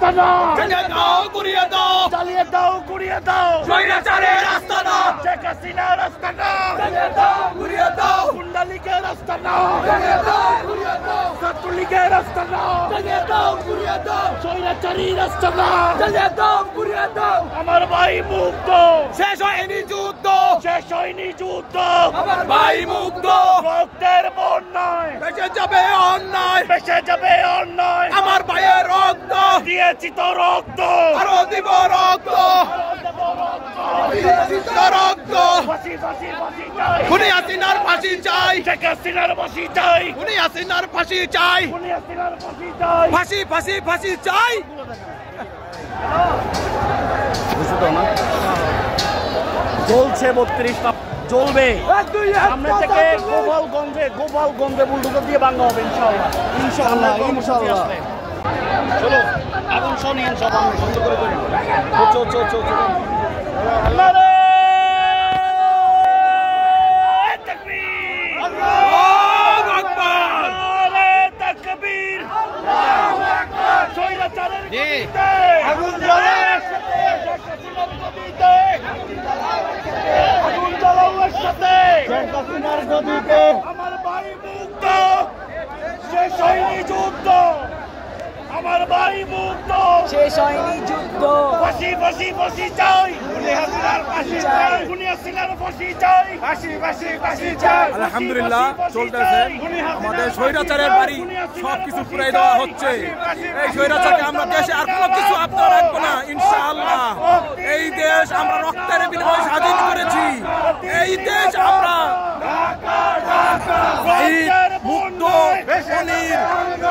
রাস্তা না, ভেঙে দাও গুড়িয়ে দাও, চালিয়ে দাও গুড়িয়ে দাও, স্বৈরাচারের রাস্তা না, শেখ হাসিনা রাস্তা না, ভেঙে দাও গুড়িয়ে দাও, গুন্ডা লীগের রাস্তা না, ভেঙে দাও গুড়িয়ে দাও, ছাত্রলীগের রাস্তা না, ভেঙে দাও গুড়িয়ে দাও, স্বৈরাচারী রাস্তা না, ভেঙে দাও গুড়িয়ে দাও। আমার ভাই মুক্ত, শেষ হয়নি যুদ্ধ, শেষ হয়নি যুদ্ধ, আমার ভাই মুক্ত, রক্তের বন্যায় বেঁচে যাবে অন্যায়, বেঁচে যাবে অন্যায়, আমার ভাইয়ের রক্ত, দিয়েছি তো রক্ত, আরো দিব রক্ত, দিয়েছি তো রক্ত। ফাঁসি ফাঁসি ফাঁসি চাই, খুনি হাসিনার ফাঁসি চাই, শেখ হাসিনার ফাঁসি চাই, খুনি হাসিনার ফাঁসি চাই, খুনি হাসিনার ফাঁসি চাই। ফাঁসি ফাঁসি ফাঁসি চাই। চলছে 32টা, চলবে সামনে থেকে গোপালগঞ্জে বুলডোজার দিয়ে ভাঙা হবে ইনশাআল্লাহ, ইনশাআল্লাহ, ইনশাআল্লাহ। চলো আগুন শোনেন সব, আমরা বন্ধ করে দেব। চো চো চো চো নারে তাকবীর, আল্লাহু আকবার, নারে তাকবীর, আল্লাহু আকবার। স্বৈরাচারের গদিতে আগুন জ্বলে, আগুন জ্বালাও একসাথে, শেখ হাসিনার গদিতে আমার ভাই মুক্ত, শেষ হয়নি যুদ্ধ, আমার ভাই মুক্ত, শেষ হয়নি যুদ্ধ, ফাঁসি ফাঁসি ফাঁসি চাই, খুনি হাসিনার ফাঁসি চাই, খুনি হাসিনার ফাঁসি চাই, ফাঁসি ফাঁসি ফাঁসি চাই। আলহামদুলিল্লাহ চলতেছে, আমাদের স্বৈরাচারের বাড়ি সবকিছু পুরাই দেওয়া হচ্ছে। এই স্বৈরাচারকে আমরা দেশে আর কোনো কিছু আপনারা রাখবো না ইনশাআল্লাহ। এই দেশ আমরা রক্তের বিনিময়ে স্বাধীন করেছি, এই দেশ আমরা মুক্ত খনির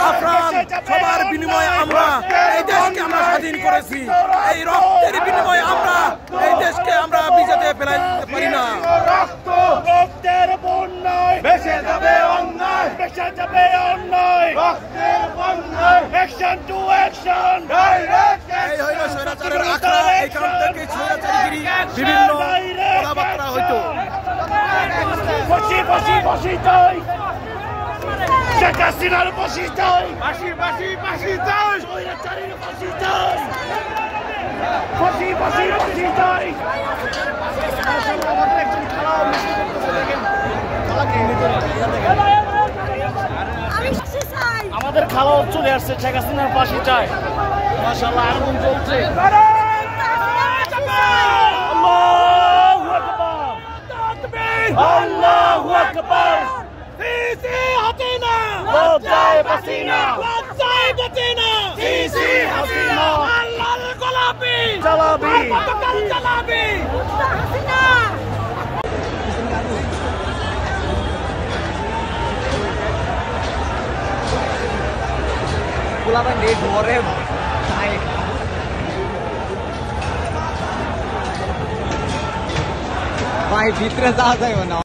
আফরান সবার বিনিময়ে আমরা এই দেশকে আমরা স্বাধীন করেছি। এই রক্তের বিনিময়ে আমরা এই দেশকে আমরা বিজেতে ফেলাইতে পারি না। রক্তের বন্যায় বেঁচে যাবে অন্যায়, বেঁচে যাবে অন্যায়, রক্তের বন্যায়, অ্যাকশন টু অ্যাকশন, ডাইরেক্ট এই হইল স্বৈরাচারের আখড়া, এখান থেকে স্বৈরাচারীগিরি বিভিন্ন কথাবার্তা হইতো। ফাঁসি ফাঁসি ফাঁসি চাই, শেখ হাসিনার ফাঁসি চাই, ফাঁসি ফাঁসি ফাঁসি চাই, স্বৈরাচারীর ফাঁসি চাই, ফাঁসি ফাঁসি ফাঁসি চাই। আমাদের খাওয়া চলে আসছে, শেখ হাসিনার ফাঁসি চাই। মাশাআল্লাহ আগুন চলছে। আল্লাহু আকবার, আল্লাহু আকবার। সিসি হাসিনা, লজ্জায় পাসিনা, লজ্জায় বাঁচিনা, সিসি হাসিনা, লাল গোলাপি চালাবি, পতাকা চালাবি। ভাই ভিতরে যাওয়া যায় না।